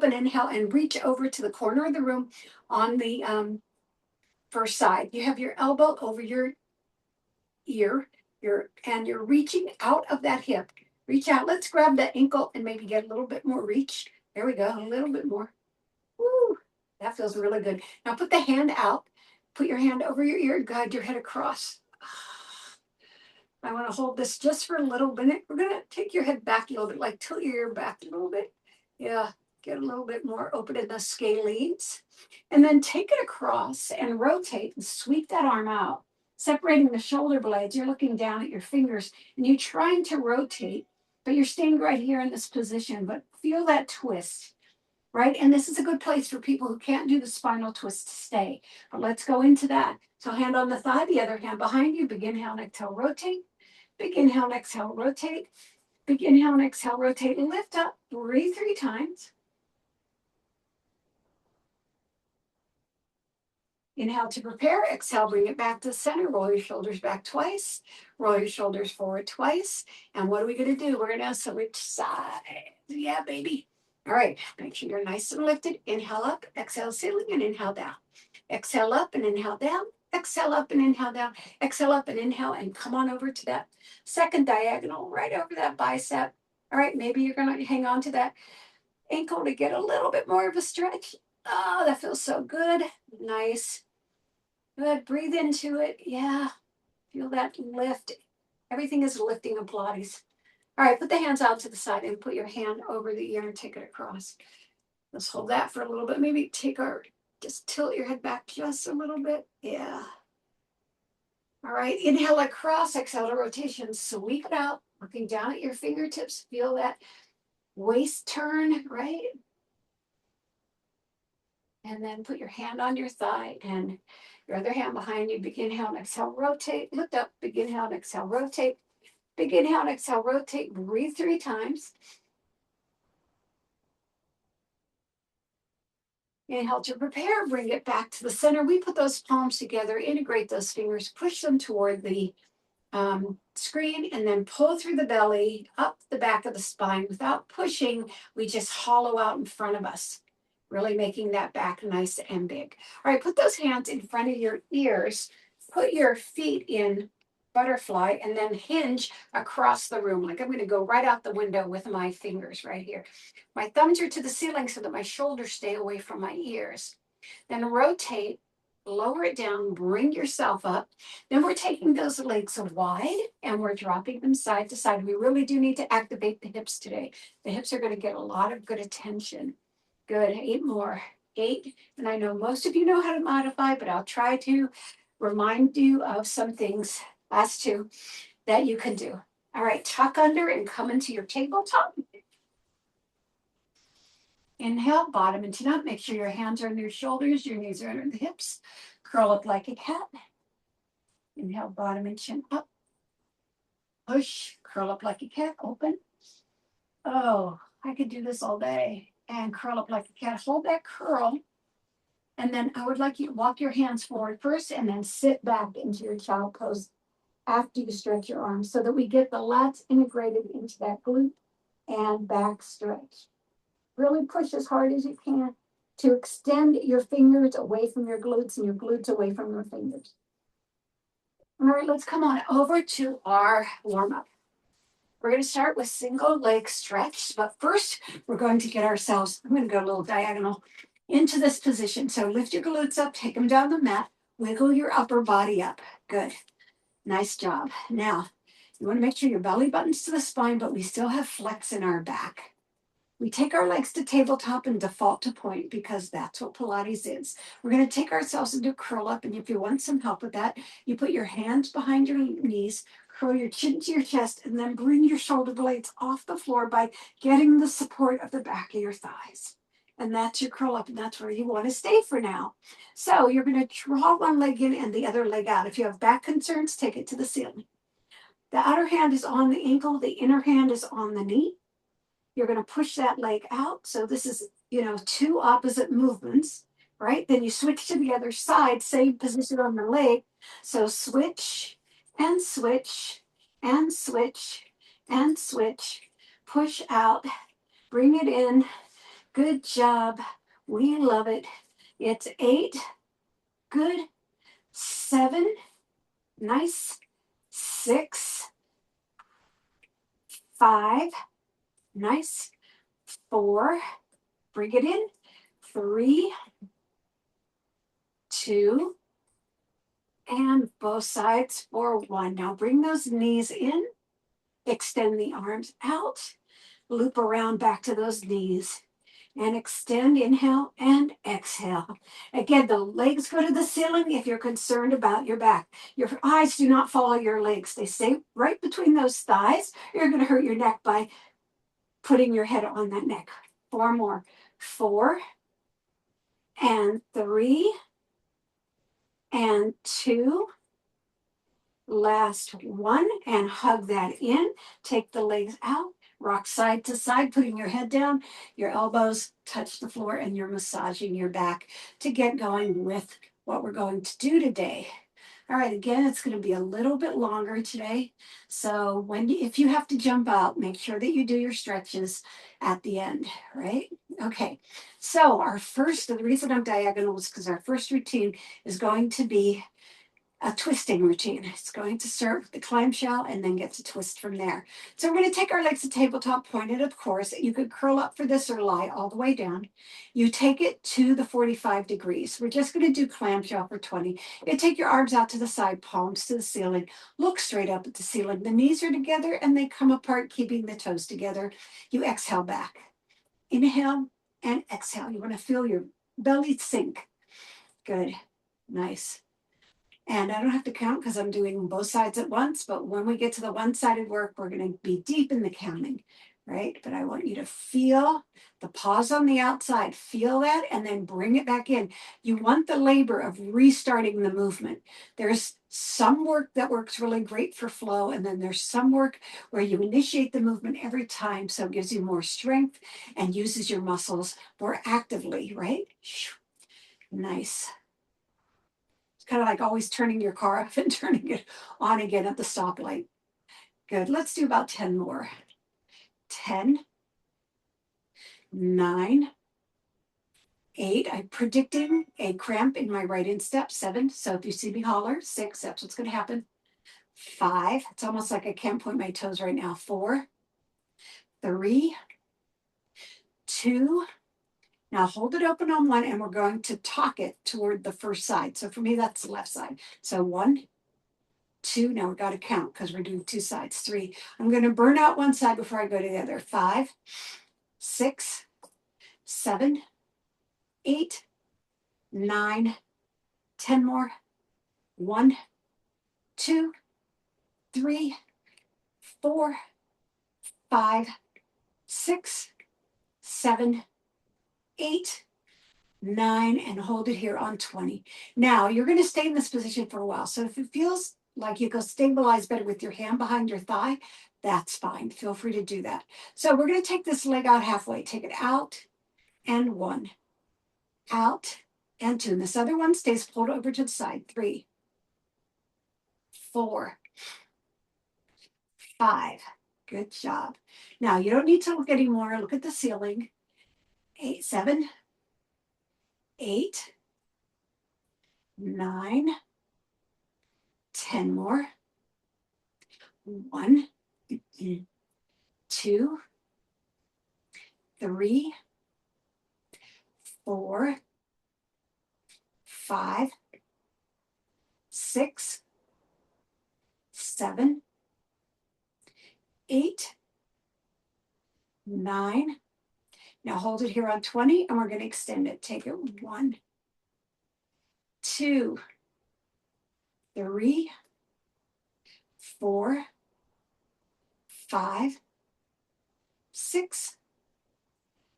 and inhale and reach over to the corner of the room on the first side. You have your elbow over your ear, and you're reaching out of that hip. Reach out. Let's grab that ankle and maybe get a little bit more reach. There we go. A little bit more. Woo! That feels really good. Now put the hand out. Put your hand over your ear and guide your head across. I want to hold this just for a little minute. We're going to take your head back a little bit, like tilt your ear back a little bit. Yeah, get a little bit more open in the scalenes. And then take it across and rotate and sweep that arm out, separating the shoulder blades. You're looking down at your fingers and you're trying to rotate, but you're staying right here in this position. But feel that twist, right? And this is a good place for people who can't do the spinal twist to stay. But let's go into that. So hand on the thigh, the other hand behind you. Big inhale and exhale, rotate. Big inhale and exhale, rotate. Big inhale and exhale, rotate. Lift up, breathe 3 times. Inhale to prepare. Exhale, bring it back to the center. Roll your shoulders back twice. Roll your shoulders forward twice. And what are we going to do? We're going to switch sides. Yeah, baby. All right. Make sure you're nice and lifted. Inhale up, exhale, ceiling, and inhale down. Exhale up and inhale down. Exhale up and inhale down. Exhale up and inhale, and come on over to that second diagonal, right over that bicep. All right, maybe you're going to hang on to that ankle to get a little bit more of a stretch. Oh, that feels so good. Nice. Good. Breathe into it. Yeah. Feel that lift. Everything is lifting in Pilates. All right, put the hands out to the side and put your hand over the ear and take it across. Let's hold that for a little bit. Maybe just tilt your head back just a little bit. Yeah. All right, inhale across, exhale to rotation. Sweep it out, looking down at your fingertips. Feel that waist turn, right? And then put your hand on your thigh and your other hand behind you. Big inhale and exhale, rotate. Lift up, big inhale and exhale, rotate. Big inhale and exhale, rotate. Breathe 3 times. Inhale to prepare, bring it back to the center. We put those palms together, integrate those fingers, push them toward the screen, and then pull through the belly, up the back of the spine. Without pushing, we just hollow out in front of us, really making that back nice and big. All right, put those hands in front of your ears. Put your feet in butterfly and then hinge across the room. Like I'm going to go right out the window with my fingers right here. My thumbs are to the ceiling so that my shoulders stay away from my ears. Then rotate, lower it down, bring yourself up. Then we're taking those legs wide and we're dropping them side to side. We really do need to activate the hips today. The hips are going to get a lot of good attention. Good. 8 more. 8. And I know most of you know how to modify, but I'll try to remind you of some things, last 2, that you can do. All right, tuck under and come into your tabletop. Inhale, bottom and chin up. Make sure your hands are on your shoulders, your knees are under the hips. Curl up like a cat. Inhale, bottom and chin up. Push, curl up like a cat, open. Oh, I could do this all day. And curl up like a cat. Hold that curl. And then I would like you to walk your hands forward first and then sit back into your child pose after you stretch your arms so that we get the lats integrated into that glute and back stretch. Really push as hard as you can to extend your fingers away from your glutes and your glutes away from your fingers. All right, let's come on over to our warm-up. We're going to start with single leg stretch, but first we're going to get ourselves, I'm going to go a little diagonal into this position. So lift your glutes up, take them down the mat, wiggle your upper body up. Good. Nice job. Now, you want to make sure your belly button's to the spine, but we still have flex in our back. We take our legs to tabletop and default to point because that's what Pilates is. We're going to take ourselves into curl up, and if you want some help with that, you put your hands behind your knees, curl your chin to your chest, and then bring your shoulder blades off the floor by getting the support of the back of your thighs. And that's your curl up, and that's where you want to stay for now. So you're going to draw one leg in and the other leg out. If you have back concerns, take it to the ceiling. The outer hand is on the ankle. The inner hand is on the knee. You're going to push that leg out. So this is, 2 opposite movements, right? Then you switch to the other side, same position on the leg. So switch and switch and switch and switch. Push out, bring it in. Good job. We love it. It's 8. Good. 7. Nice. 6. 5. Nice. 4. Bring it in. 3. 2. And both sides for 1. Now bring those knees in. Extend the arms out. Loop around back to those knees. And extend, inhale and exhale. Again, the legs go to the ceiling if you're concerned about your back. Your eyes do not follow your legs. They stay right between those thighs. You're going to hurt your neck by putting your head on that neck. 4 more. 4 and 3 and 2. Last 1 and hug that in. Take the legs out. Rock side to side, putting your head down, your elbows touch the floor, and you're massaging your back to get going with what we're going to do today. All right, again, it's going to be a little bit longer today. So if you have to jump out, make sure that you do your stretches at the end, right? Okay, so the reason I'm diagonal is because our first routine is going to be a twisting routine. It's going to start with the clamshell and then get to twist from there. So we're going to take our legs to tabletop pointed, of course. You could curl up for this or lie all the way down. You take it to the 45 degrees. We're just going to do clamshell for 20. You take your arms out to the side, palms to the ceiling. Look straight up at the ceiling. The knees are together and they come apart, keeping the toes together. You exhale back. Inhale and exhale. You want to feel your belly sink. Good. Nice. And I don't have to count because I'm doing both sides at once, but when we get to the one-sided work, we're going to be deep in the counting, right? But I want you to feel the pause on the outside, feel that, and then bring it back in. You want the labor of restarting the movement. There's some work that works really great for flow, and then there's some work where you initiate the movement every time, so it gives you more strength and uses your muscles more actively, right? Nice. Kind of like always turning your car off and turning it on again at the stoplight. Good. Let's do about 10 more. 10, 9, 8. I'm predicting a cramp in my right instep. 7. So if you see me holler. 6. That's what's going to happen. 5. It's almost like I can't point my toes right now. 4, 3, 2. Now hold it open on 1 and we're going to talk it toward the first side. So for me, that's the left side. So 1, 2, now we've got to count because we're doing 2 sides. 3, I'm going to burn out one side before I go to the other. 5, 6, 7, 8, 9, 10 more. 1, 2, 3, 4, 5, 6, 7, 8, 9, and hold it here on 20. Now you're going to stay in this position for a while. So if it feels like you go stabilize better with your hand behind your thigh, that's fine. Feel free to do that. So we're going to take this leg out halfway. Take it out and 1, out and 2. And this other one stays pulled over to the side. 3, 4, 5. Good job. Now you don't need to look anymore. Look at the ceiling. 8, 7, 8, 9, 10 more. 1, 2, 3, 4, 5, 6, 7, 8, 9. Now hold it here on 20 and we're going to extend it. Take it 1, 2, 3, 4, 5, 6,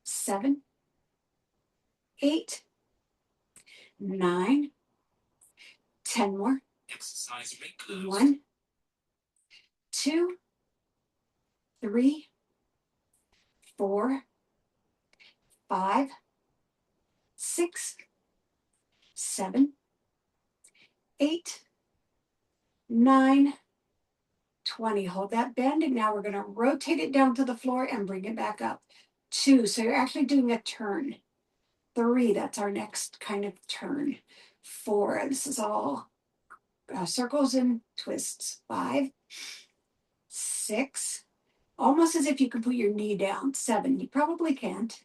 7, 8, 9, 10 more. 1, 2, 3, 4, 5, 6, 7, 8, 9, 20. Hold that bend, and now we're going to rotate it down to the floor and bring it back up. 2, so you're actually doing a turn. 3, that's our next kind of turn. 4, this is all circles and twists. 5, 6, almost as if you could put your knee down. 7, you probably can't.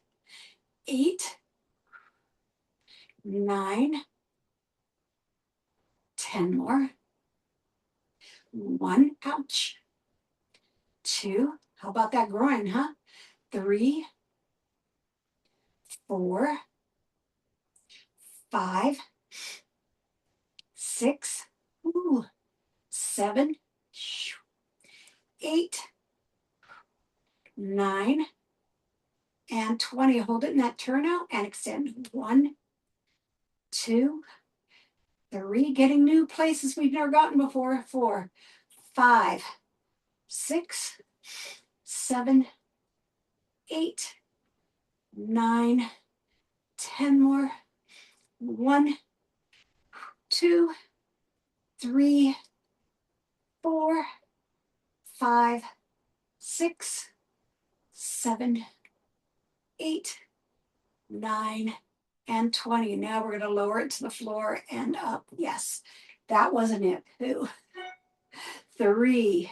8, 9, 10 more. 1, ouch. 2, how about that groin, huh? 3, 4, 5, 6, ooh, 7, 8, 9, and 20. Hold it in that turn out and extend. 1, 2, 3, getting new places we've never gotten before. 4, 5, 6, 7, 8, 9, 10 more. 1, 2, 3, 4, 5, 6, 7, 8, 9, and 20. Now we're going to lower it to the floor and up. Yes, that wasn't it. 2, 3,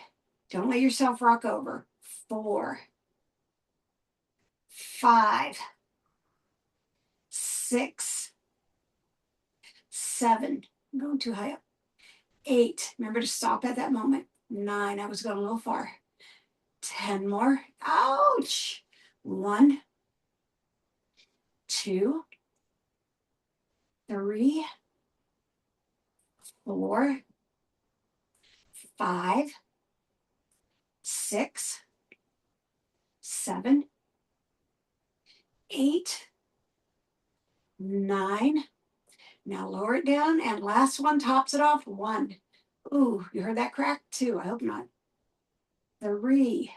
don't let yourself rock over. 4, 5, 6, 7, I'm going too high up. 8, remember to stop at that moment. 9, I was going a little far. 10 more. Ouch. 1, 2, 3, 4, 5, 6, 7, 8, 9. Now lower it down, and last one tops it off. 1. Ooh, you heard that crack? 2, I hope not. 3,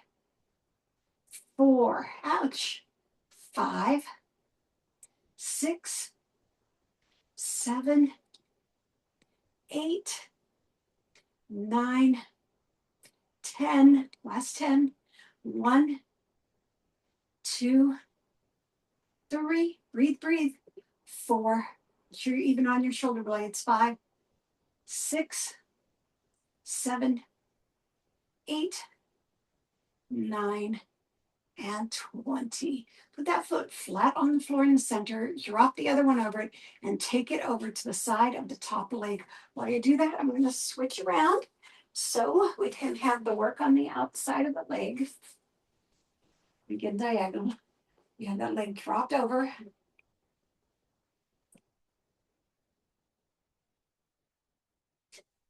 4, ouch. 5, 6, 7, 8, 9, 10. Last 10. 1, 2, 3. Breathe, breathe. 4. Make sure you're even on your shoulder blades. 5, 6, 7, 8, 9, and 20. Put that foot flat on the floor in the center, drop the other one over it, and take it over to the side of the top leg. While you do that, I'm going to switch around so we can have the work on the outside of the leg. Begin diagonal. You have that leg dropped over.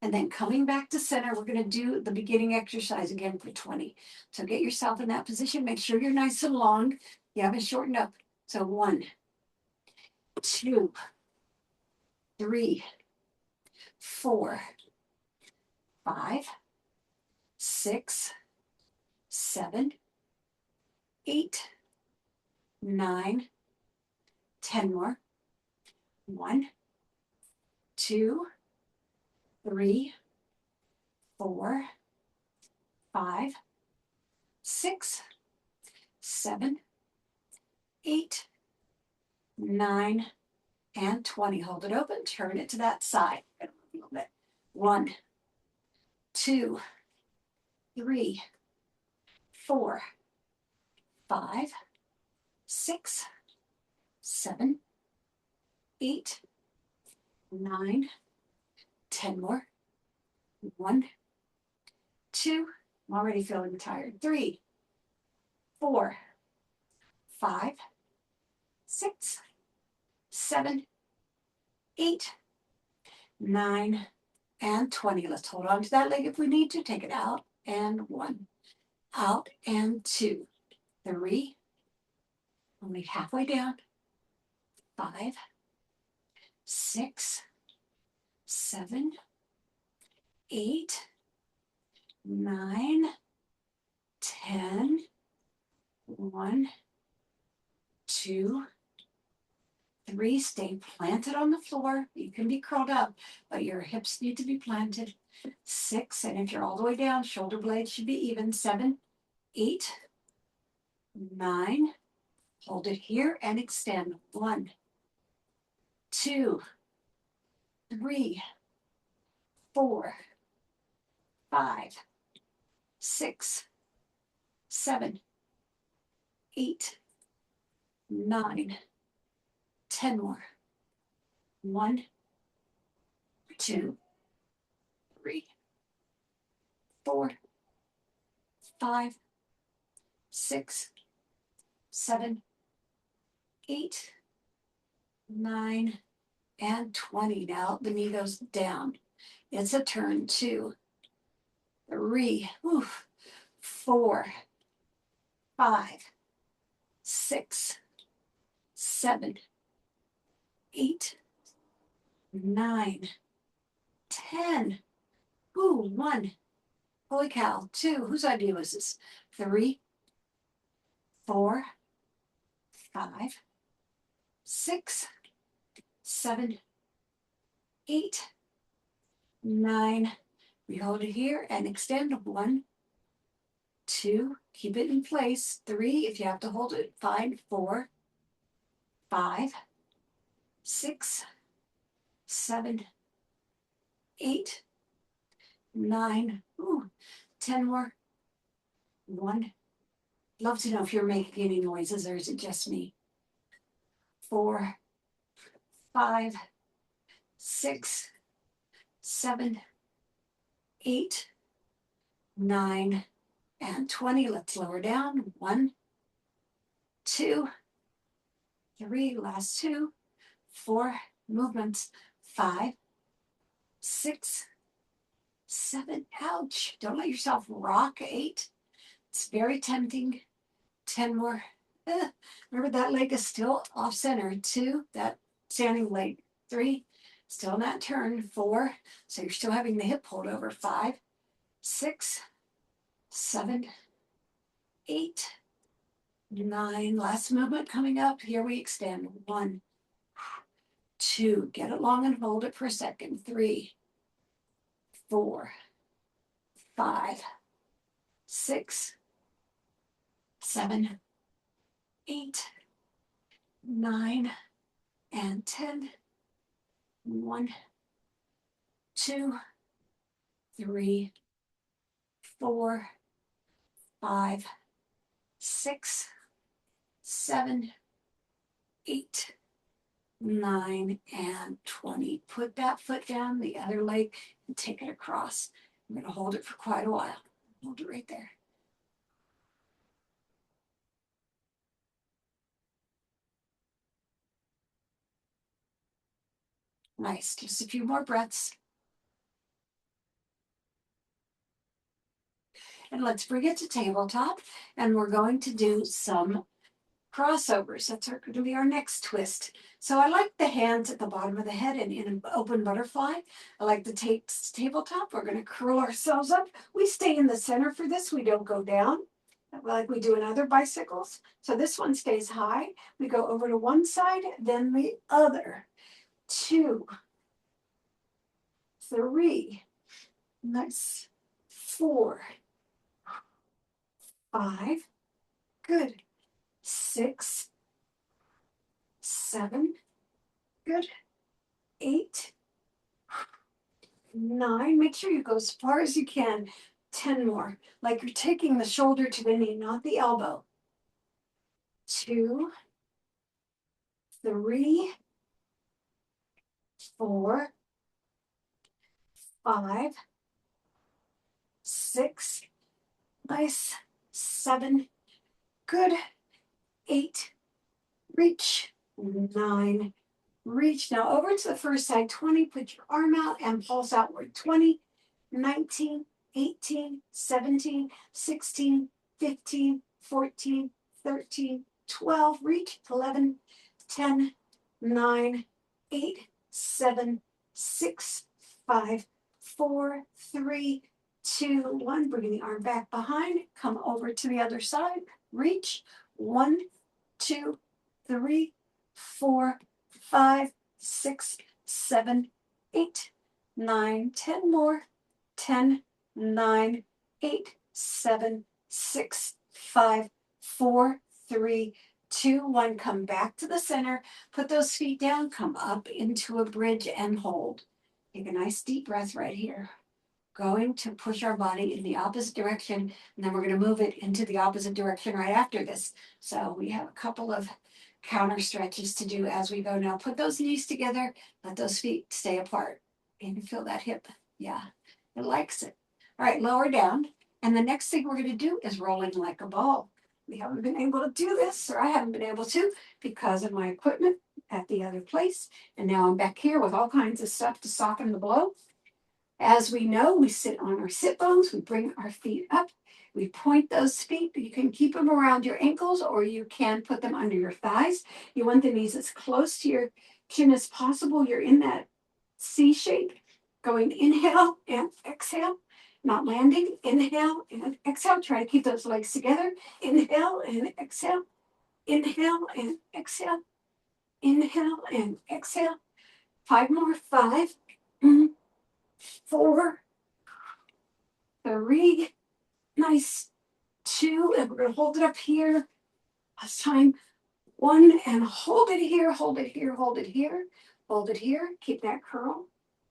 And then coming back to center, we're going to do the beginning exercise again for 20. So get yourself in that position. Make sure you're nice and long. You haven't shortened up. So 1, 2, 3, 4, 5, 6, 7, 8, 9, 10 more. 1, 2, 3, 4, 5, 6, 7, 8, 9, and 20. Hold it open, turn it to that side. A little bit. 1, 2, 3, 4, 5, 6, 7, 8, 9, 10 more. 1, 2, I'm already feeling tired. 3, 4, 5, 6, 7, 8, 9, and 20. Let's hold on to that leg if we need to. Take it out and 1, out and 2, 3, only halfway down. 5, 6, 7, 8, 9, 10. 1, 2, 3. Stay planted on the floor. You can be curled up, but your hips need to be planted. 6, and if you're all the way down, shoulder blades should be even. 7, 8, 9, Hold it here and extend. 1, 2, 3, 4, 5, 6, 7, 8, 9, 10 more. 1, 2, 3, 4, 5, 6, 7, 8, 9, and 20. Now the knee goes down. It's a turn. 2, 3, 4, 5, 6, 7, 8, 9, 10. 1. Holy cow. 2. Whose idea was this? 3, 4, 5, 6, 7, 8, 9. We hold it here and extend. 1, 2. Keep it in place. 3. If you have to hold it, fine. 4, 5, 6, 7, 8, 9. 10 more. 1. Love to know if you're making any noises or is it just me. 4, 5, 6, 7, 8, 9, and 20. Let's lower down. 1, 2, 3. Last 2. 4. Movements. 5, 6, 7. Ouch. Don't let yourself rock. 8. It's very tempting. 10 more. Remember that leg is still off center. 2. That standing leg. 3. Still in that turn. 4. So you're still having the hip hold over. 5, 6, 7, 8, 9. Last movement coming up. Here we extend. 1, 2. Get it long and hold it for a second. 3, 4, 5, 6, 7, 8, 9, and 10. 1, 2, 3, 4, 5, 6, 7, 8, 9, and 20. Put that foot down, the other leg, and take it across. I'm going to hold it for quite a while. Hold it right there. Nice. Just a few more breaths. And let's bring it to tabletop. And we're going to do some crossovers. That's going to be our next twist. So I like the hands at the bottom of the head and in an open butterfly. I like the tabletop. We're going to curl ourselves up. We stay in the center for this. We don't go down like we do in other bicycles. So this one stays high. We go over to one side, then the other. 2, 3, nice. 4, 5, good. 6, 7, good. 8, 9. Make sure you go as far as you can. 10 more. Like you're taking the shoulder to the knee, not the elbow. 2, 3, 4, 5, 6, nice. 7, good. 8, reach. 9, reach. Now over to the first side. 20, put your arm out and pulse outward. 20, 19, 18, 17, 16, 15, 14, 13, 12, reach. 11, 10, 9, 8, 7, 6, 5, 4, 3, 2, 1. Bring the arm back behind. Come over to the other side. Reach. 1, 2, 3, 4, 5, 6, 7, 8, 9, 10 more. 10, 9, 8, 7, 6, 5, 4, 3, 2, 1, come back to the center, put those feet down, come up into a bridge and hold. Take a nice deep breath right here. Going to push our body in the opposite direction, and then we're going to move it into the opposite direction right after this. So we have a couple of counter stretches to do as we go. Now put those knees together, let those feet stay apart. And feel that hip. Yeah, it likes it. All right, lower down. And the next thing we're going to do is rolling like a ball. We haven't been able to do this, or I haven't been able to because of my equipment at the other place. And now I'm back here with all kinds of stuff to soften the blow. As we know, we sit on our sit bones, we bring our feet up, we point those feet. You can keep them around your ankles or you can put them under your thighs. You want the knees as close to your chin as possible. You're in that C shape, going inhale and exhale, not landing. Inhale and exhale. Try to keep those legs together. Inhale and exhale. Inhale and exhale. Inhale and exhale. 5 more. 5, 4, 3, nice. 2, and we're going to hold it up here. Last time. 1, and hold it here, hold it here, hold it here, hold it here. Keep that curl.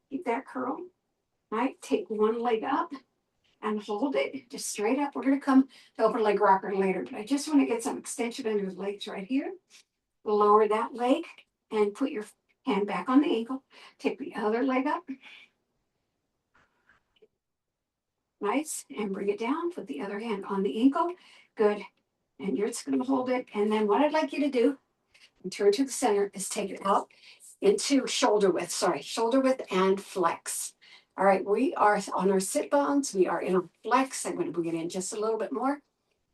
Keep that curl. All right, take one leg up and hold it just straight up. We're going to come to open leg rocker later, but I just want to get some extension under the legs right here. Lower that leg and put your hand back on the ankle. Take the other leg up. Nice. And bring it down. Put the other hand on the ankle. Good. And you're just going to hold it. And then what I'd like you to do, and turn to the center, is take it out into shoulder width. Shoulder width and flex. All right, we are on our sit bones. We are in a flex. I'm going to bring it in just a little bit more.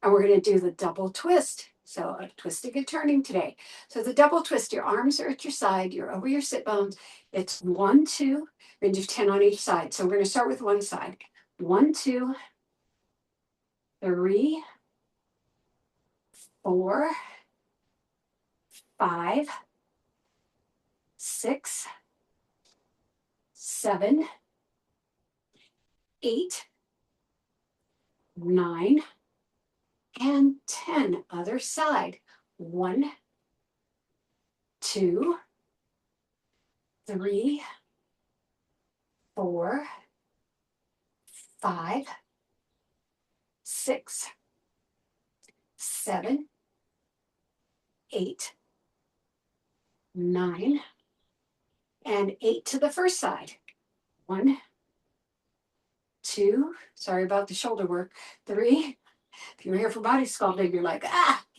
And we're going to do the double twist. So twisting and turning today. So the double twist, your arms are at your side. You're over your sit bones. It's 1, 2, range of 10 on each side. So we're going to start with one side. 1, 2, 3, 4, 5, 6, 7, 8, 9, and 10. Other side. 1, 2, 3, 4, 5, 6, 7, 8, 9, and 8 to the first side. 1, 2, sorry about the shoulder work. 3, if you're here for body sculpting, you're like,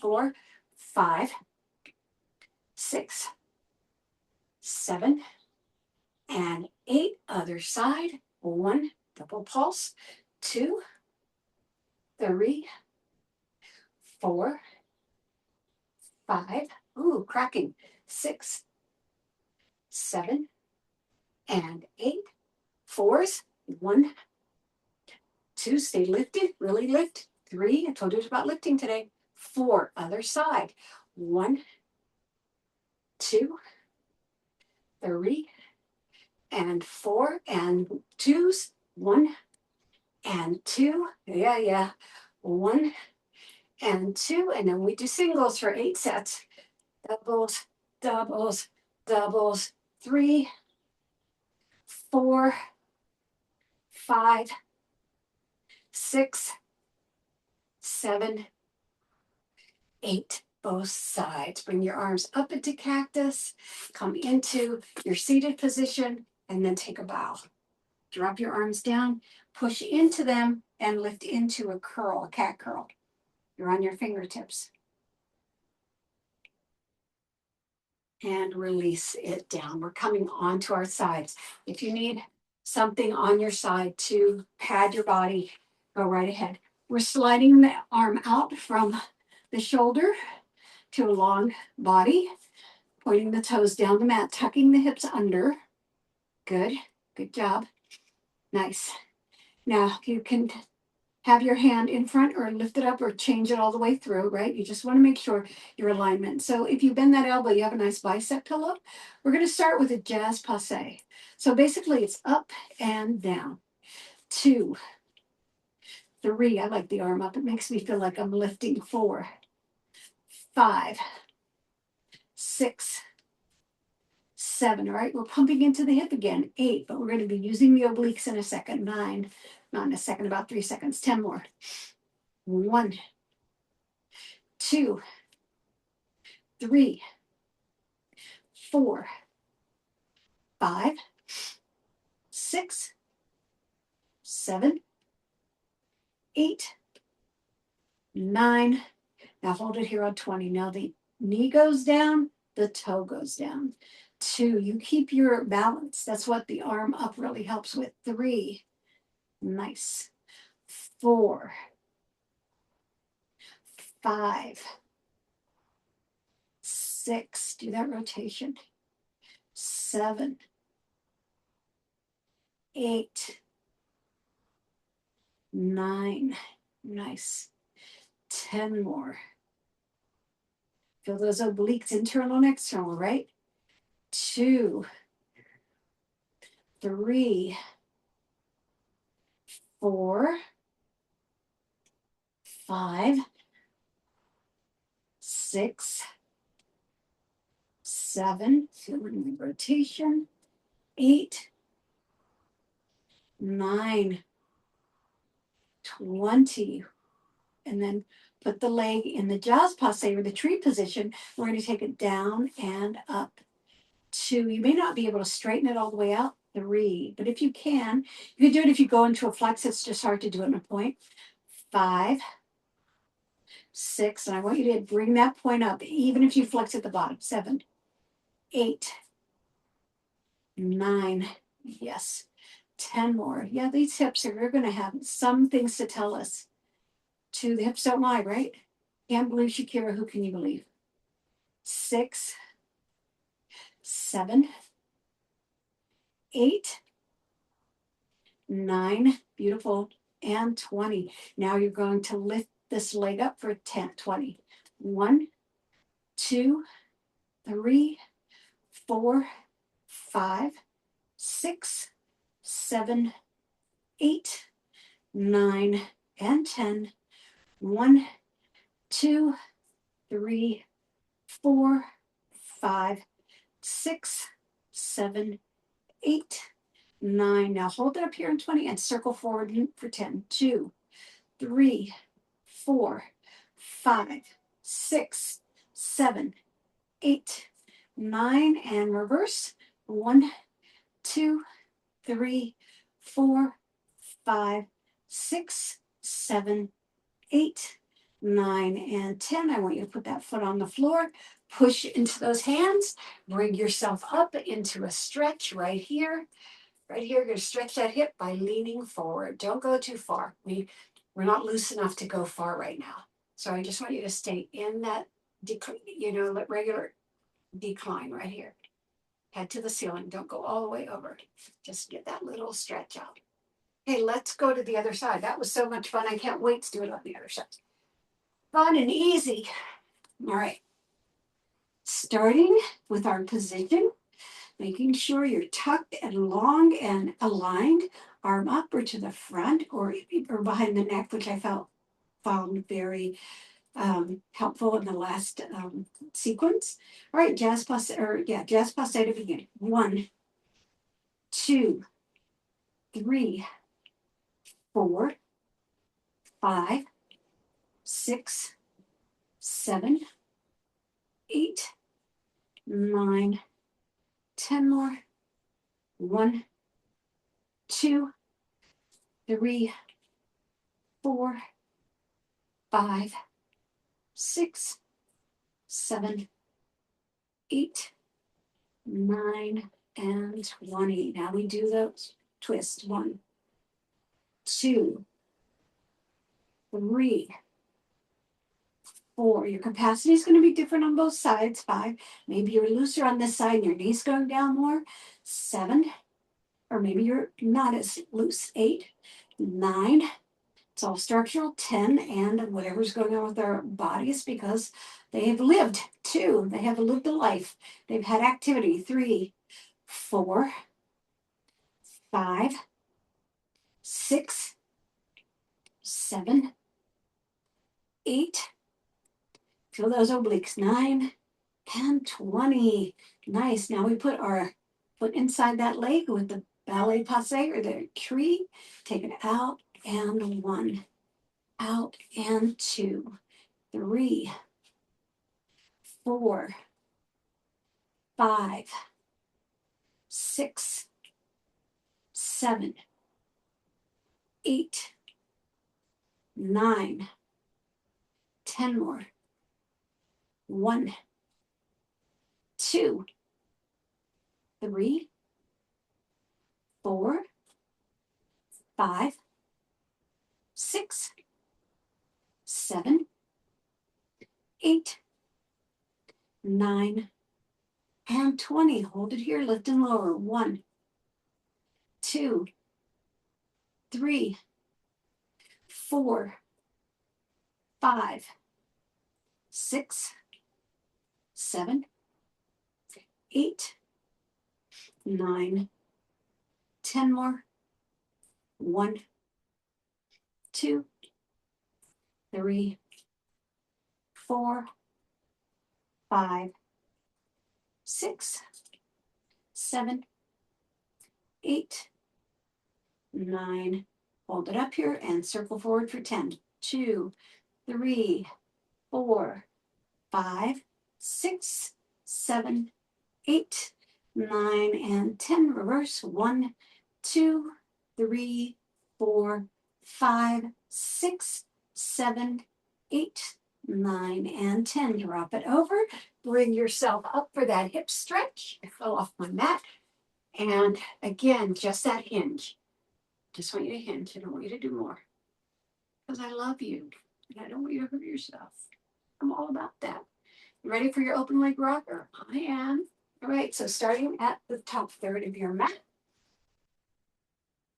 4, 5, 6, 7, and 8. Other side. 1, double pulse. 2, 3, 4, 5, ooh, cracking. 6, 7, and 8. 4s. 1, 2, stay lifted, really lift. 3, I told you about lifting today. 4, other side. 1, 2, 3, and 4, and 2s. 1 and 2. Yeah. 1 and 2, and then we do singles for 8 sets. Doubles, doubles, doubles. 3, 4, 5, 6, 7, 8. Both sides. Bring your arms up into cactus. Come into your seated position, and then take a bow. Drop your arms down, push into them, and lift into a curl, a cat curl. You're on your fingertips. And release it down. We're coming onto our sides. If you need something on your side to pad your body, go right ahead. We're sliding the arm out from the shoulder to a long body, pointing the toes down the mat, tucking the hips under. Good job. Nice. Now you can have your hand in front or lift it up or change it all the way through, right? You just want to make sure your alignment. So if you bend that elbow, you have a nice bicep pillow. We're going to start with a jazz passe. So basically it's up and down. 2, 3, I like the arm up. It makes me feel like I'm lifting. 4, 5, 6, 7. All right, we're pumping into the hip again. 8, but we're going to be using the obliques in a second. 9, not in a second, about 3 seconds. 10 more. 1, 2, 3, 4, 5, 6, 7, 8, 9. Now hold it here on 20. Now the knee goes down, the toe goes down. 2, you keep your balance. That's what the arm up really helps with. 3, nice. 4, 5, 6, do that rotation. 7, 8, 9, nice. 10 more. Feel those obliques, internal and external, right? 2, 3, 4, 5, 6, 7, feeling the rotation. 8, 9, 20. And then put the leg in the jazz passe or the tree position. We're going to take it down and up. 2, you may not be able to straighten it all the way out. 3, but if you can do it if you go into a flex. It's just hard to do it in a point. 5, 6, and I want you to bring that point up, even if you flex at the bottom. 7, 8, 9, yes. 10 more. Yeah, these hips are going to have some things to tell us. 2, the hips don't lie, right? Can't believe Shakira, who can you believe? 6, 7, 8, 9, beautiful, and 20. Now you're going to lift this leg up for 10, 20. 1, 2, 3, 4, 5, 6, 7, 8, 9, and 10. 1, 2, 3, 4, 5, 6, 7, 8, 9. Now hold it up here in 20 and circle forward for 10. 2, 3, 4, 5, 6, 7, 8, 9, and reverse. 1, 2, 3, 4, 5, 6, 7, 8, 9, and 10. I want you to put that foot on the floor. Push into those hands. Bring yourself up into a stretch right here. Right here, you're going to stretch that hip by leaning forward. Don't go too far. We're not loose enough to go far right now. So I just want you to stay in that, regular decline right here. Head to the ceiling. Don't go all the way over. Just get that little stretch out. Hey, let's go to the other side. That was so much fun. I can't wait to do it on the other side. Fun and easy. All right. Starting with our position, making sure you're tucked and long and aligned, arm up or to the front or behind the neck, which I found very helpful in the last sequence. All right, jazz passe to begin. 1, 2, 3, 4, 5, 6, 7, 8, 9, 10 more. 1, 2, 3, 4, 5, 6, 7, 8, 9, and 20. Now we do those twists. 1, 2, 3, 4. Your capacity is going to be different on both sides. 5. Maybe you're looser on this side and your knees going down more. 7. Or maybe you're not as loose. 8, 9. It's all structural. 10. And whatever's going on with their bodies because they have lived. 2. They have lived a life. They've had activity. 3, 4, 5, 6, 7, 8. Feel those obliques. 9, and 20. Nice. Now we put our foot inside that leg with the ballet passe or the tree. Take it out and 1, out and 2, 3, 4, 5, 6, 7, 8, 9, 10 more. 1, 2, 3, 4, 5, 6, 7, 8, 9, and 20. Hold it here, lift and lower. 1, 2, 3, 4, 5, 6, 7, 8, 9, 10 more. 1, 2, 3, 4, 5, 6, 7, 8, 9. Hold it up here and circle forward for 10. 2, 3, 4, 5, 6, 7, 8, 9, and 10. Reverse. 1, 2, 3, 4, 5, 6, 7, 8, 9, and 10. Drop it over. Bring yourself up for that hip stretch. I fell off my mat. And again, just that hinge. Just want you to hinge. I don't want you to do more. Because I love you. And I don't want you to hurt yourself. I'm all about that. You ready for your open leg rocker? I am. All right, so starting at the top third of your mat.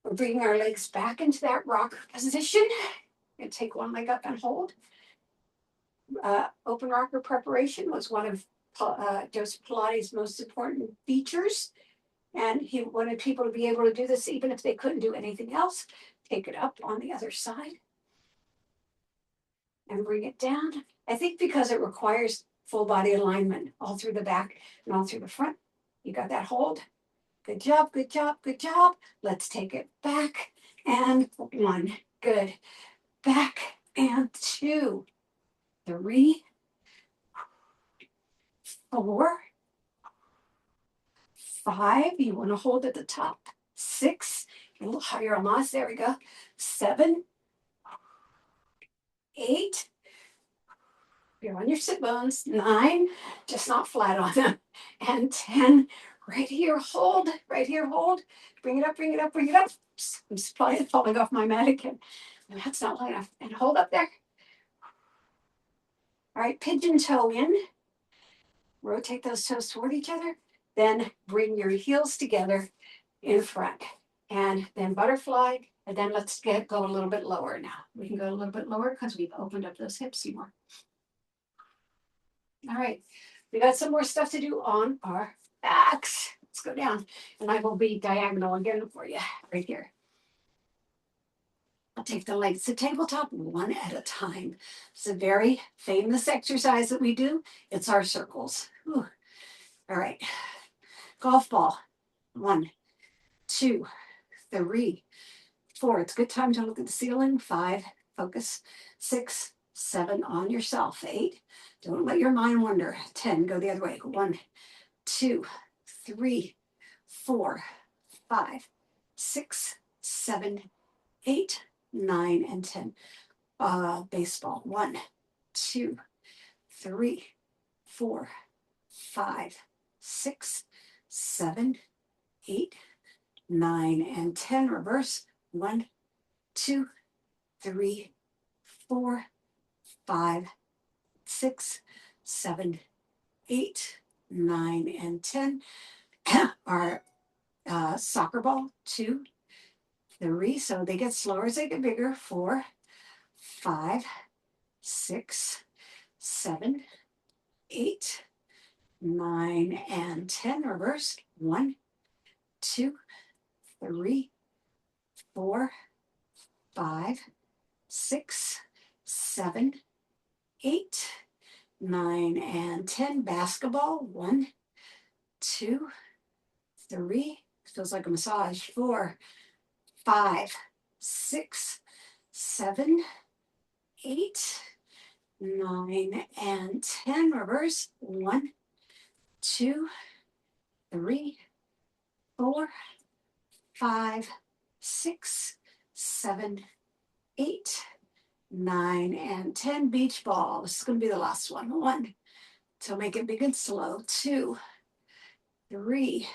We're bringing our legs back into that rocker position. We're going to take one leg up and hold. Open rocker preparation was one of Joseph Pilates' most important features. And he wanted people to be able to do this even if they couldn't do anything else. Take it up on the other side. And bring it down. I think because it requires full body alignment all through the back and all through the front. You got that hold? Good job, good job, good job. Let's take it back and 1. Good. Back and 2, 3, 4, 5. You want to hold at the top. 6. A little higher on us. There we go. 7, 8. You're on your sit bones. 9, just not flat on them. And 10, right here, hold. Right here, hold. Bring it up, bring it up, bring it up. I'm probably falling off my mat again. That's not long enough. And hold up there. All right, pigeon toe in. Rotate those toes toward each other. Then bring your heels together in front. And then butterfly. And then let's go a little bit lower now. We can go a little bit lower because we've opened up those hips some more. All right, we got some more stuff to do on our backs. Let's go down. And I will be diagonal again for you right here. I'll take the legs to tabletop one at a time. It's a very famous exercise that we do. It's our circles. Whew. All right. Golf ball. 1, 2, 3, 4. It's a good time to look at the ceiling. 5. Focus. 6, 7. On yourself. 8. Don't let your mind wander. 10. Go the other way. 1, 2, 3, 4, 5, 6, 7, 8, 9, and 10. Baseball. 1, 2, 3, 4, 5, 6, 7, 8, 9, and 10. Reverse. 1, 2, 3, 4, 5, 6, 7, 8, 9, and 10. Our soccer ball. 2, 3. So they get slower as they get bigger. 4, 5, 6, 7, 8, 9, and 10. Reverse. 1, 2, 3, 4, 5, 6, 7, 8, 9, and 10. Basketball. 1, 2, 3. Feels like a massage. 4, 5, 6, 7, 8, 9, and 10. Reverse. 1, 2, 3, 4, 5, 6, 7, 8, 9, and 10. Beach ball. This is going to be the last one. 1. So make it big and slow. 2, 3,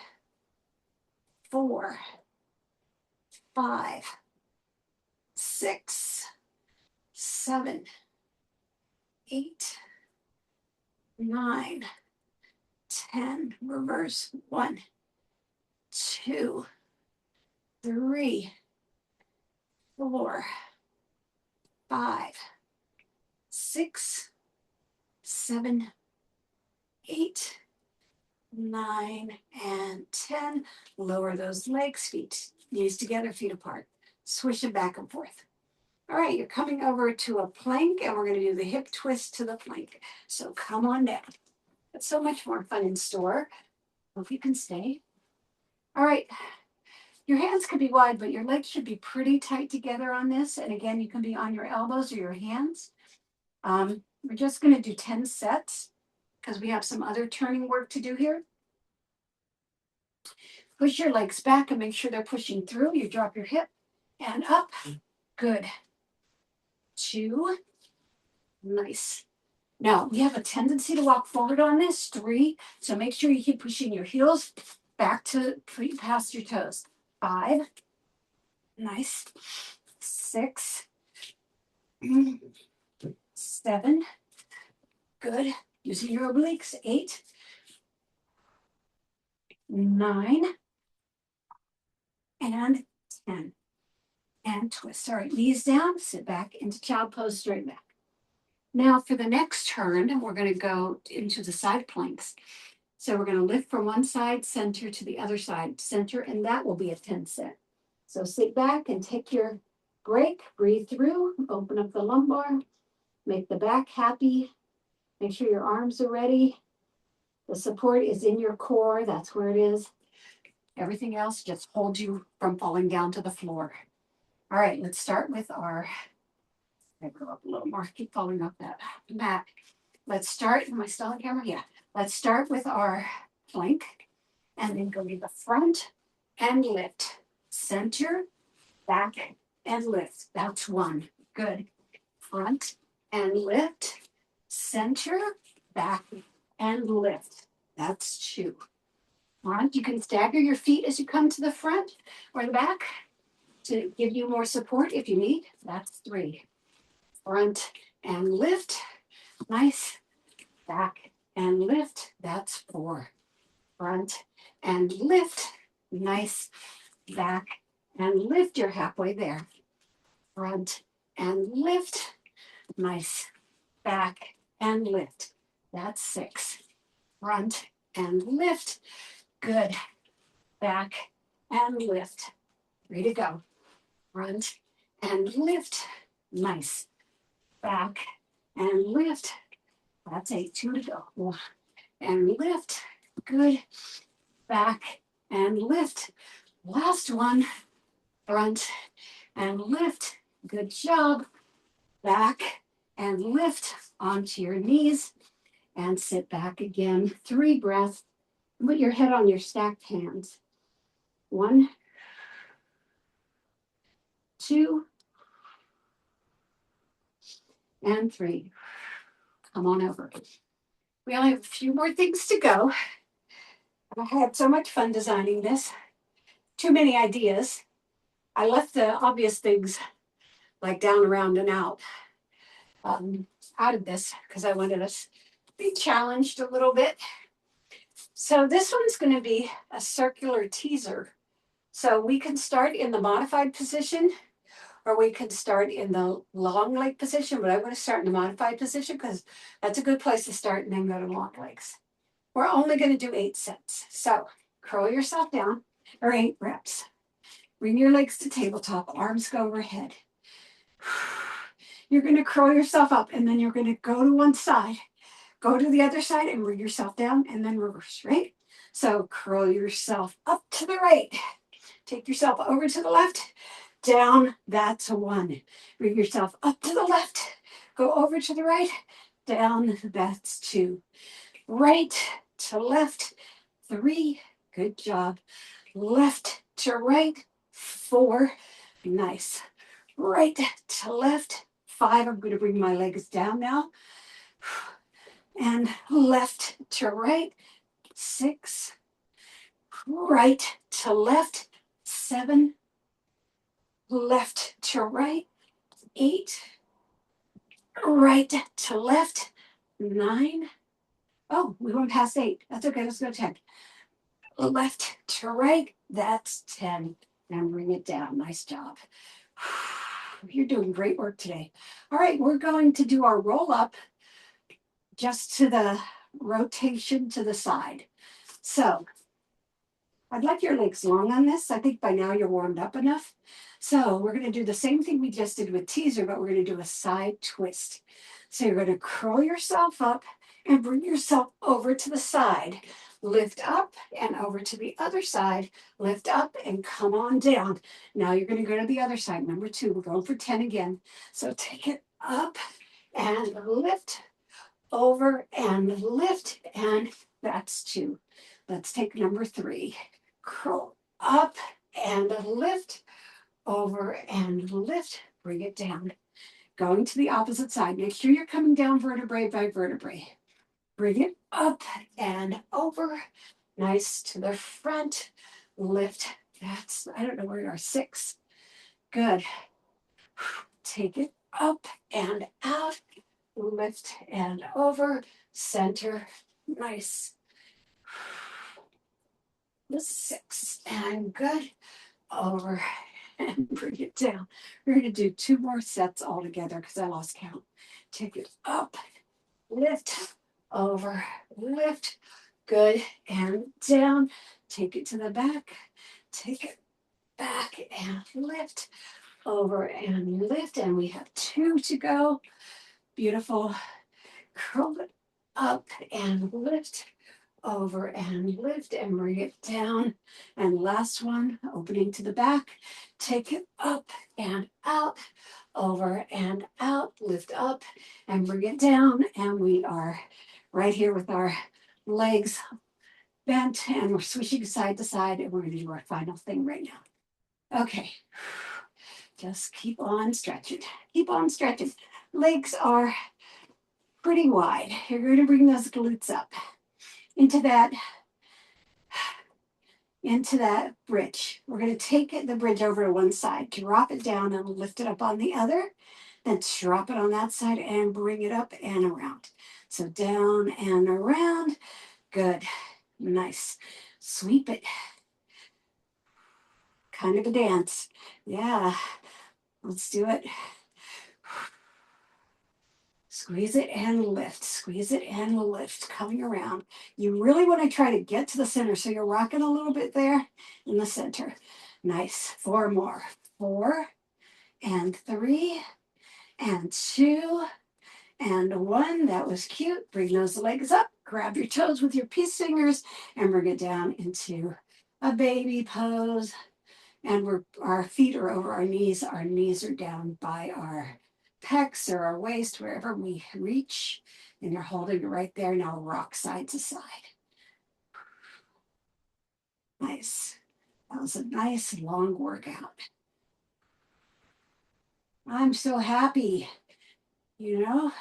4, 5, 6, 7, 8, 9, 10. Reverse. 1, 2, 3, 4, 5, 6, 7, 8, 9, and 10. Lower those legs, feet, knees together, feet apart. Swish them back and forth. All right, you're coming over to a plank, and we're going to do the hip twist to the plank. So come on down. It's so much more fun in store. Hope you can stay. All right, your hands could be wide, but your legs should be pretty tight together on this. And again, you can be on your elbows or your hands. We're just going to do 10 sets because we have some other turning work to do here. Push your legs back and make sure they're pushing through. You drop your hip and up. Good. 2. Nice. Now, we have a tendency to walk forward on this. 3. So make sure you keep pushing your heels back to past your toes. 5. Nice. 6. 7. Good. Using your obliques. 8. 9. And 10. And twist. All right, knees down, sit back into child pose, straight back. Now for the next turn, we're going to go into the side planks. So we're going to lift from one side, center to the other side, center, and that will be a 10 set. So sit back and take your break, breathe through, open up the lumbar, make the back happy, make sure your arms are ready. The support is in your core, that's where it is. Everything else just holds you from falling down to the floor. All right, let's start with our, I go up a little more, keep falling up that mat. Let's start, am I still on camera? Yeah. Let's start with our plank and then go to the front and lift. Center, back, and lift. That's 1. Good. Front and lift. Center, back, and lift. That's 2. Front, you can stagger your feet as you come to the front or the back to give you more support if you need. That's 3. Front and lift. Nice. Back and lift. That's 4. Front and lift. Nice. Back and lift. You're halfway there. Front and lift. Nice. Back and lift. That's 6. Front and lift. Good. Back and lift. 3 to go. Front and lift. Nice. Back and lift. That's 8. 2 to go. 1 and lift. Good. Back and lift. Last one. Front and lift. Good job. Back and lift onto your knees and sit back again. 3 breaths. Put your head on your stacked hands. 1, 2, and 3. Come on over. We only have a few more things to go. I had so much fun designing this. Too many ideas. I left the obvious things like down, around, and out of this because I wanted us to be challenged a little bit. So this one's going to be a circular teaser. So we can start in the modified position or we can start in the long leg position, but I'm going to start in the modified position because that's a good place to start and then go to long legs. We're only going to do 8 sets. So curl yourself down, or 8 reps. Bring your legs to tabletop, arms go overhead. You're going to curl yourself up and then you're going to go to one side, Go to the other side and bring yourself down and then reverse, right? So curl yourself up to the right. Take yourself over to the left, down, that's a 1. Bring yourself up to the left, go over to the right, down, that's 2. Right to left, 3, good job. Left to right, 4, nice. Right to left, 5, I'm going to bring my legs down now. And left to right, 6. Right to left, 7. Left to right, 8. Right to left, 9. Oh, we went past 8. That's okay. Let's go 10. Left to right, that's 10. And bring it down. Nice job. You're doing great work today. All right, we're going to do our roll up just to the rotation to the side. So I'd like your legs long on this. I think by now you're warmed up enough. So we're going to do the same thing we just did with teaser, but we're going to do a side twist. So you're going to curl yourself up and bring yourself over to the side. Lift up and over to the other side. Lift up and come on down. Now you're going to go to the other side. Number 2, we're going for 10 again. So take it up and lift, over and lift, and that's 2. Let's take number 3. Curl up and lift, over and lift, bring it down. Going to the opposite side. Make sure you're coming down vertebrae by vertebrae. Bring it up and over. Nice to the front. Lift. That's, I don't know where you are, 6. Good. Take it up and out. Lift and over. Center. Nice. The 6. And good. Over and bring it down. We're going to do 2 more sets all together because I lost count. Take it up, lift, over, lift, good, and down. Take it to the back, take it back and lift, over and lift, and we have 2 to go. Beautiful. Curl it up and lift, over and lift, and bring it down. And last one, opening to the back. Take it up and out, over and out, lift up and bring it down. And we are right here with our legs bent and we're swishing side to side, and we're going to do our final thing right now. Okay, just keep on stretching. Keep on stretching. Legs are pretty wide. You're going to bring those glutes up into that bridge. We're going to take the bridge over to one side, drop it down and lift it up on the other, then drop it on that side and bring it up and around. So down and around. Good. Nice. Sweep it. Kind of a dance. Yeah. Let's do it. Squeeze it and lift, squeeze it and lift, coming around. You really want to try to get to the center, so you're rocking a little bit there in the center. Nice. 4 more. 4 and 3 and 2 and 1. That was cute. Bring those legs up. Grab your toes with your peace fingers and bring it down into a baby pose. And our feet are over our knees. Our knees are down by our pecs or our waist, wherever we reach, and you're holding it right there. Now rock side to side. Nice. That was a nice long workout. I'm so happy, you know.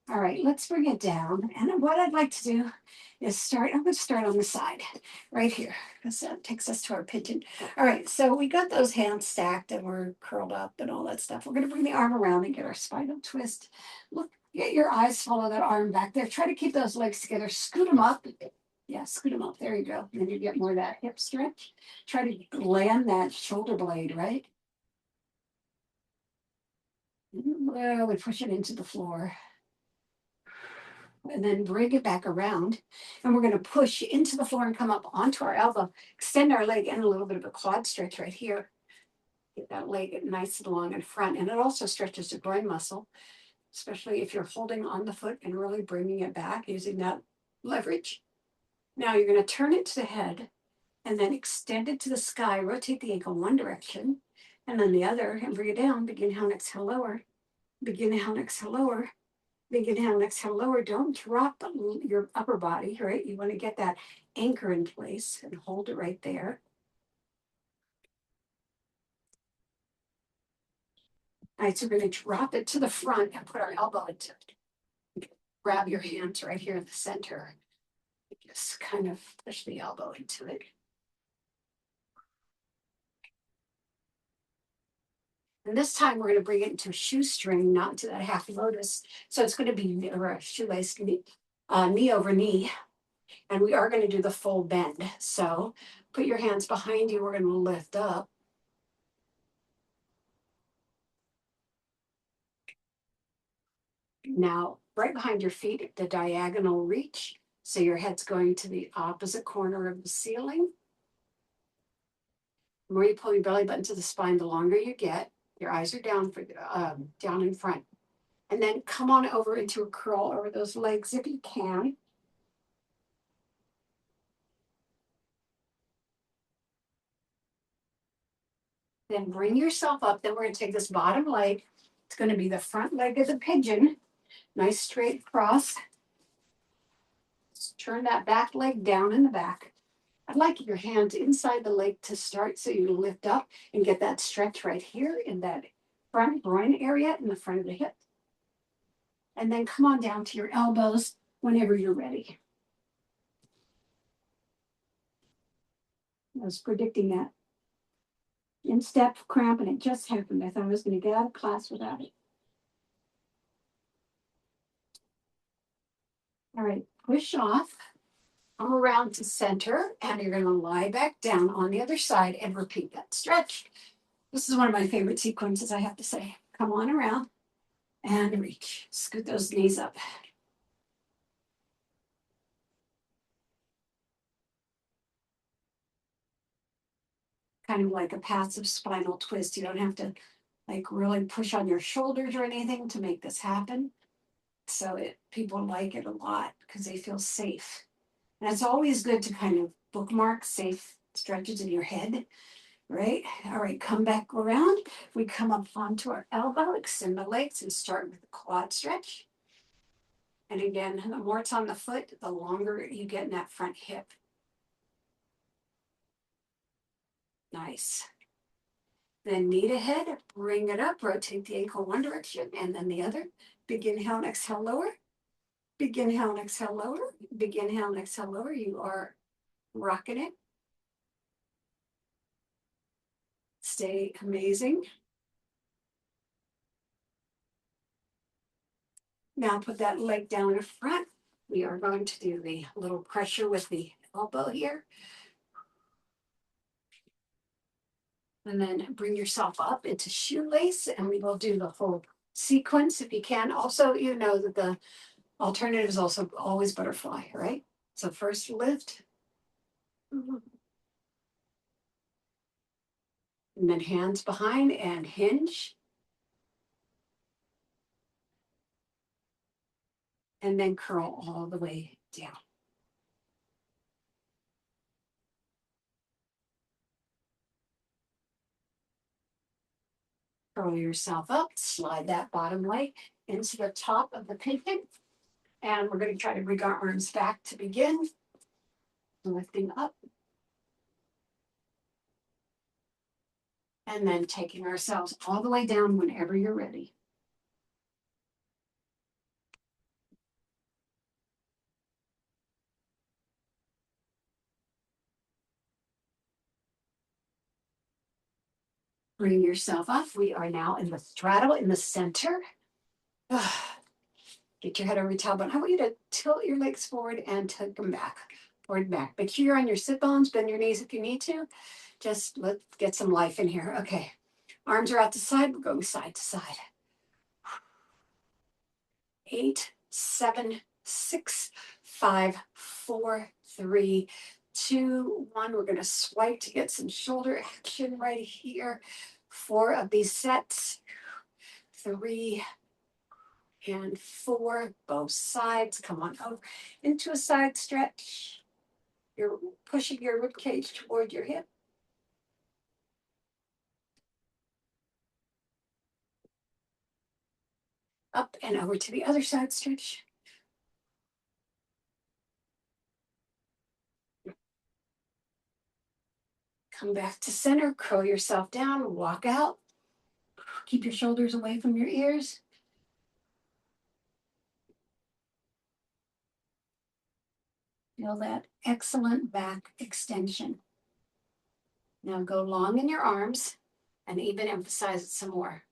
All right, let's bring it down. And what I'd like to do is I'm going to start on the side right here, because that takes us to our pigeon. All right, so we got those hands stacked and we're curled up and all that stuff. We're going to bring the arm around and get our spinal twist. Look, get your eyes, follow that arm back there. Try to keep those legs together. Scoot them up. Yeah, scoot them up. There you go. And then you get more of that hip stretch. Try to land that shoulder blade, right? Well, we push it into the floor. And then bring it back around. And we're going to push into the floor and come up onto our elbow. Extend our leg and a little bit of a quad stretch right here. Get that leg nice and long in front. And it also stretches the groin muscle. especially if you're holding on the foot and really bringing it back using that leverage. Now you're going to turn it to the head and then extend it to the sky. Rotate the ankle one direction and then the other and bring it down. Begin, inhale, and exhale, lower. Begin, inhale, and exhale, lower. Begin, inhale, and exhale, lower. Don't drop your upper body, right? You want to get that anchor in place and hold it right there. All right, so we're going to drop it to the front and put our elbow into it. Grab your hands right here in the center. Just kind of push the elbow into it. And this time we're going to bring it into a shoestring, not into that half lotus. So it's going to be or a shoelace, knee over knee. And we are going to do the full bend. So put your hands behind you. We're going to lift up. Now, right behind your feet, the diagonal reach. So your head's going to the opposite corner of the ceiling. The more you pull your belly button to the spine, the longer you get. Your eyes are down down in front. And then come on over into a curl over those legs if you can. Then bring yourself up. Then we're going to take this bottom leg. It's going to be the front leg of the pigeon. Nice straight cross. Turn that back leg down in the back. I'd like your hands inside the leg to start so you lift up and get that stretch right here in that front groin area in the front of the hip. And then come on down to your elbows whenever you're ready. I was predicting that. In-step cramp, and it just happened. I thought I was going to get out of class without it. All right, push off. Come around to center, and you're going to lie back down on the other side and repeat that stretch. This is one of my favorite sequences, I have to say. Come on around and reach. Scoot those knees up. Kind of like a passive spinal twist. You don't have to like really push on your shoulders or anything to make this happen. So people like it a lot because they feel safe. And it's always good to kind of bookmark safe stretches in your head, right? All right, come back around. We come up onto our elbow, extend the legs, and start with the quad stretch. And again, the more it's on the foot, the longer you get in that front hip. Nice. Then knee to head, bring it up, rotate the ankle one direction and then the other. Begin, inhale, and exhale, lower. Begin, inhale, and exhale, lower. Begin, inhale, and exhale, lower. You are rocking it. Stay amazing. Now put that leg down in front. We are going to do the little pressure with the elbow here. And then bring yourself up into shoelace, and we will do the whole sequence if you can. Also, you know that the alternative is also always butterfly, right? So first lift. And then hands behind and hinge. And then curl all the way down. Curl yourself up, slide that bottom leg into the top of the pigeon. And we're going to try to bring our arms back to begin. Lifting up. And then taking ourselves all the way down whenever you're ready. Bring yourself up. We are now in the straddle in the center. Get your head over your tailbone. I want you to tilt your legs forward and take them back, forward and back. Make sure you're on your sit bones. Bend your knees if you need to. Just let's get some life in here. Okay. Arms are out to side. We're going side to side. 8, 7, 6, 5, 4, 3, 2, 1. We're going to swipe to get some shoulder action right here. 4 of these sets. 3, and 4, both sides. Come on over into a side stretch. You're pushing your rib cage toward your hip. Up and over to the other side stretch. Come back to center, curl yourself down, walk out. Keep your shoulders away from your ears. Feel that excellent back extension. Now go long in your arms and even emphasize it some more.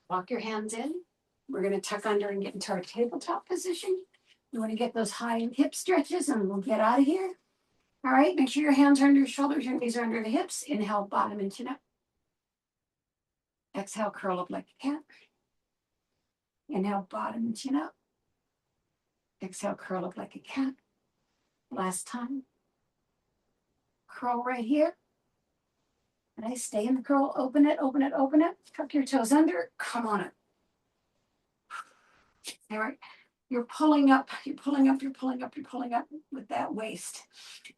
Walk your hands in. We're going to tuck under and get into our tabletop position. You want to get those high hip stretches and we'll get out of here. All right, make sure your hands are under your shoulders, your knees are under the hips. Inhale, bottom and chin up. Exhale, curl up like a cat. Inhale, bottom and chin up. Exhale, curl up like a cat. Last time. Curl right here. Nice, stay in the curl, open it, open it, open it. Tuck your toes under, come on up. All right, you're pulling up, you're pulling up, you're pulling up, you're pulling up with that waist.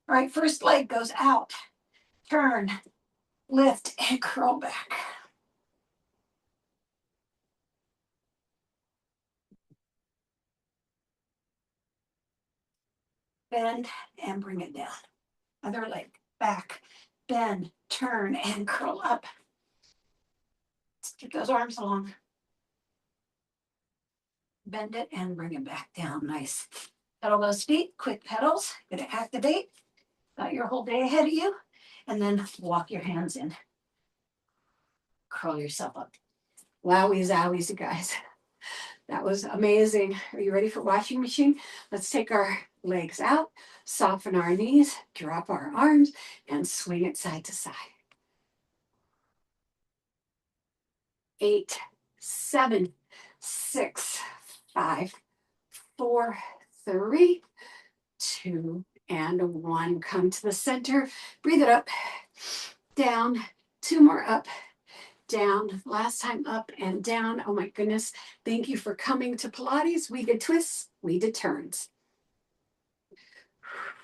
All right, first leg goes out, turn, lift, and curl back. Bend and bring it down. Other leg, back, bend, turn, and curl up. Keep those arms long. Bend it and bring it back down. Nice. Pedal those feet, quick pedals. Gonna activate. Got your whole day ahead of you. And then walk your hands in. Curl yourself up. Wowie zowies, you guys. That was amazing. Are you ready for washing machine? Let's take our legs out, soften our knees, drop our arms, and swing it side to side. 8, 7, 6, 5, 4, 3, 2, and 1. Come to the center. Breathe it up, down, 2 more up, down, last time up and down. Oh my goodness. Thank you for coming to Pilates. We did twists, we did turns.